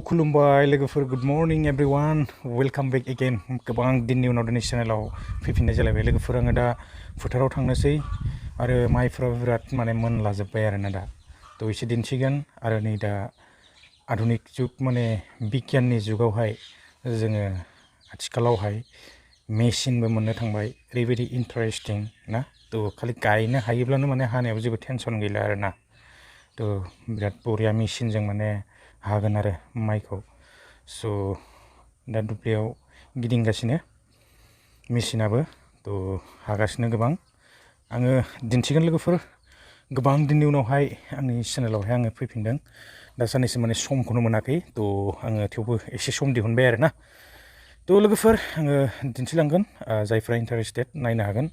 खुलुमबाय लोगोफोर good morning everyone welcome back again गोबां दिननि उनाव दिनै चेनेलाव फैफिननाय जालायबाय लोगोफोर आङो दा फोथाराव थांनोसै आरो माइफ्रा बिराद माने मोनलाजोब्बाय आरोना दा थ' एसे दिन्थिगोन आरो नै दा आधुनिक जुग माने बिगियाननि जुगावहाय जोङो आथिखालावहाय मेसिनबो मोननो थांबाय ओरैबायदि इन्टारेस्टिं ना थ' खालि गायनो हायोब्लानो माने हानायाव जेबो टेनसन गैला आरोना थ' बिराद बरिया मेसिनजों माने हागोन आरो माइखौ स' दा दुब्लियाव गिदिंगासिनो मेसिनाबो थ' हागासिनो गोबां आङो दिन्थिगोन लोगोफोर गोबां दिननि उनावहाय आंनि चेनेलावहाय आङो फैफिनदों दा साननैसो माने समखौनो मोनाखै थ' आङो थेवबो एसे सम दिहुनबाय आरोना थ' लोगोफोर आङो दिन्थिलांगोन जायफ्रा इन्टारेस्टेड नायनो हागोन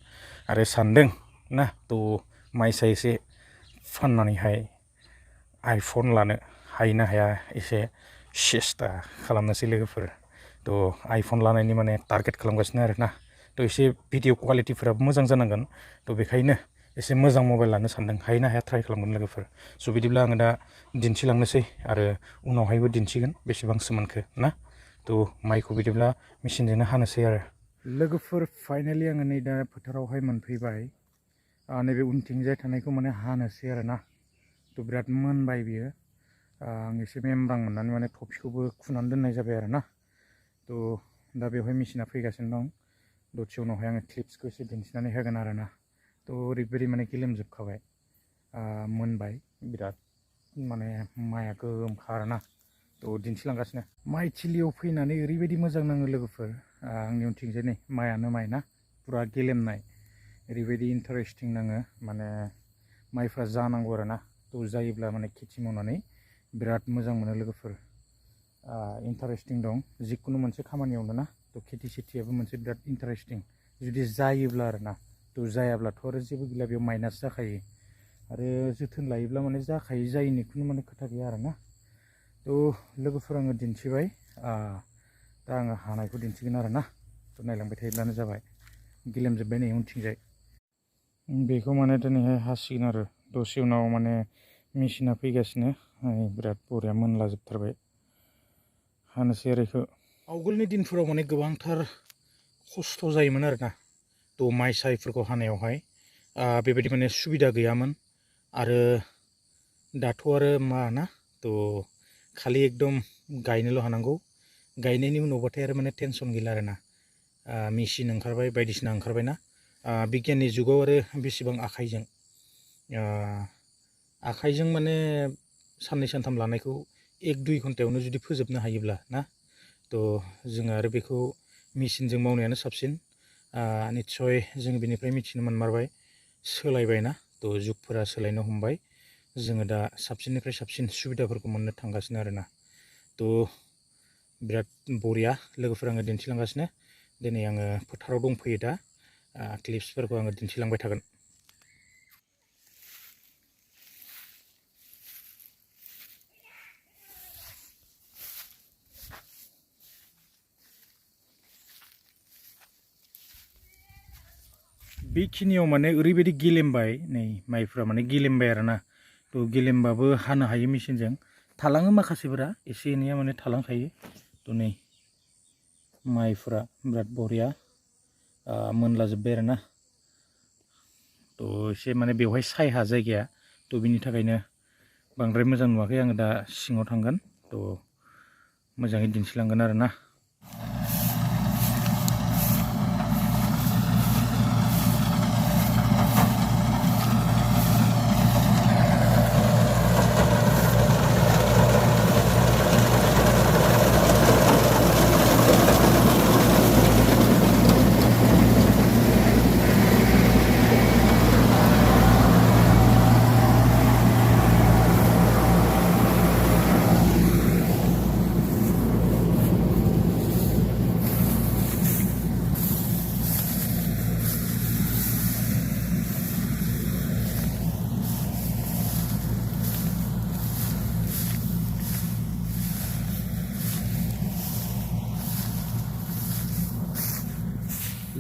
आरो सानदों ना थ' माइसा एसे फाननानैहाय आइफन लानो हायो ना हाया एसे सेस्था खालामनोसै लोगोफोर थ' आइफन लानायनि माने टारगेट खालामगासिनो आरोना थ' एसे भिडिअ क्वालिटिफोराबो मोजां जानांगोन थ' बेखायनो एसे मोजां मबाइल लानो सानदों हायो ना हाया ट्राइ खालामगोन लोगोफोर स' बिदिब्ला आङो दा दिन्थिलांनोसै आरो उनावहायबो दिन्थिगोन बेसेबांसो मोनखो ना थ' माइखौ बिदिब्ला मेसिनजोंनो हानोसै आरो लोगोफोर फाइनालि आङो नै दा फोथारावहाय मोनफैबाय नैबे उनथिंजाय थानायखौ माने हानोसै आरोना थ' बिराद मोनबाय बियो आं एसे मेमब्रां मोननानै माने थफिखौबो खुनानै दोननाय जाबाय आरोना थ' दा बेवहाय मेसिना फैगासिनो दं दसे उनावहाय आङो क्लिप्सखौ एसे दिन्थिनानै होगोन आरोना थ' ओरैबायदि माने गेलेमजोबखाबाय मोनबाय बिराद माने माइआ गोगोमखा आरोना थ' दिन्थिलांगासिनो माइ थिलियाव फैनानै ओरैबायदि मोजां नाङो लोगोफोर आंनि उनथिंजाय नै माइआनो माइ ना फुरा गेलेमनाय ओरैबायदि इन्टारेस्टिं नाङो माने माइफ्रा जानांगौ आरोना थ' जायोब्ला माने खेथि मावनानै बिराद मोजां मोनो लोगोफोर इन्टारेस्टिं दं जिखुनु मोनसे खामानियावनो ना थ' खेथि सेथियाबो मोनसे बिराद इन्टारेस्टिं जुदि जायोब्ला आरोना थ' जायाब्लाथ' आरो जेबो गैला बेयाव माइनास जाखायो आरो जोथोन लायोब्ला माने जाखायो जायिनि खुनु माने खोथा गैया आरोना थ' लोगोफोर आङो दिन्थिबाय दा आङो हानायखौ दिन्थिगोन आरोना थ' नायलांबाय थायोब्लानो जाबाय गेलेमजोब्बाय नै उनथिंजाय बेखौ माने दिनैहाय हासिगोन आरो दसे उनाव माने मेसिना फैगासिनो बिराद बरिया मोनलाजोबथारबाय हानोसै आरो बेखौ आवगोलनि दिनफोराव माने गोबांथार खस्थ' जायोमोन आरोना थ' माइ सायफोरखौ हानायावहाय बेबायदि माने सुबिदा गैयामोन आरो दाथ' आरो मा ना थ' खालि एकदम गायनोल' हानांगौ गायनायनि उनावबाथाय आरो माने टेनसन गैला आरोना मेसिन ओंखारबाय बायदिसिना ओंखारबाय ना बिगियाननि जुगाव आरो बेसेबां आखाइजों माने साननै सानथाम लानायखौ 1-2 घन्टायावनो जुदि फोजोबनो हायोब्ला ना थ' जोङो आरो बेखौ मेसिनजों मावनायानो साबसिन निस्सय जों बेनिफ्राय मिथिनो मोनमारबाय सोलायबाय ना थ' जुगफोरा सोलायनो हमबाय जोङो दा साबसिननिफ्राय साबसिन सुबिदाफोरखौ मोननो थांगासिनो आरोना थ' बिराद बरिया लोगोफोर आङो दिन्थिलांगासिनो दिनै आङो फोथाराव दंफैयो दा क्लिप्सफोरखौ आङो दिन्थिलांबाय थागोन बेखिनियाव माने ओरैबायदि गेलेमबाय नै माइफ्रा माने गेलेमबाय आरोना थ' गेलेमबाबो हानो हायो मेसिनजों थालाङो माखासेफोरा एसे एनैया माने थालांखायो थ' नै माइफ्रा बिराद बरिया मोनलाजोब्बाय आरोना थ' एसे माने बेवहाय सायहा जायगाया थ' बिनि थाखायनो बांद्राय मोजां नुवाखै आङो दा सिङाव थांगोन थ' मोजाङै दिन्थिलांगोन आरोना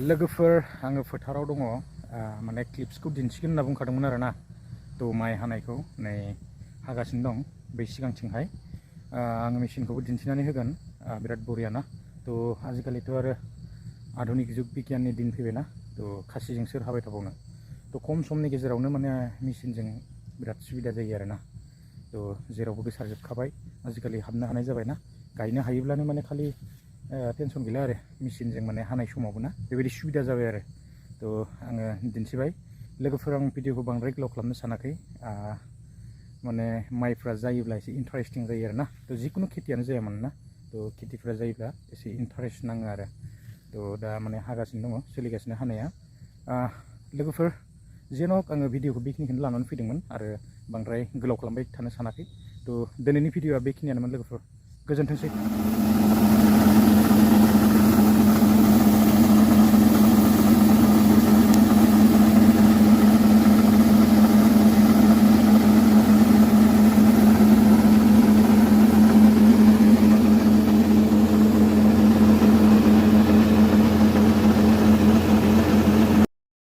लोगोफोर आङो फोथाराव दङ माने क्लिप्सखौ दिन्थिगोन होनना बुंखादोंमोन आरोना थ' माइ हानायखौ नै हागासिनो दं बै सिगांथिंहाय आं मेसिनखौबो दिन्थिनानै होगोन बिराद बरियाना तो आजिखालिथ' आरो आधुनिक जुग बिगियाननि दिन फैबायना तो खासिजों सोर हाबाय थाबावनो तो खम समनि गेजेरावनो माने मेसिनजों बिराद सुबिदा जायो आरोना तो जेरावबो गोसारजोबखाबाय आजिखालि हाबनो हानाय जाबायना गायनो हायोब्लानो माने खालि टेनसन गैला आरो मेसिनजों माने हानाय समावबो ना बेबायदि सुबिदा जाबाय आरो तो आङो दिन्थिबाय लोगोफोर आं भिडिअखौ बांद्राय गोलाव खालामनो सानाखै माने माइफ्रा जायोब्ला एसे इन्टारेस्टिं जायो आरोना तो जिखुनु खेथियानो जाया मानोना तो खेथिफ्रा जायोब्ला एसे इन्टारेस्ट नाङो आरो तो दा माने हागासिनो दङ सोलिगासिनो हानाया लोगोफोर जेन'क आङो भिडिअखौ बेखिनिखौनो लानानै फैदोंमोन आरो बांद्राय गोलाव खालामबाय थानो सानाखै तो दिनैनि भिडिअआ बेखिनियानोमोन लोगोफोर गोजोनथोंसै।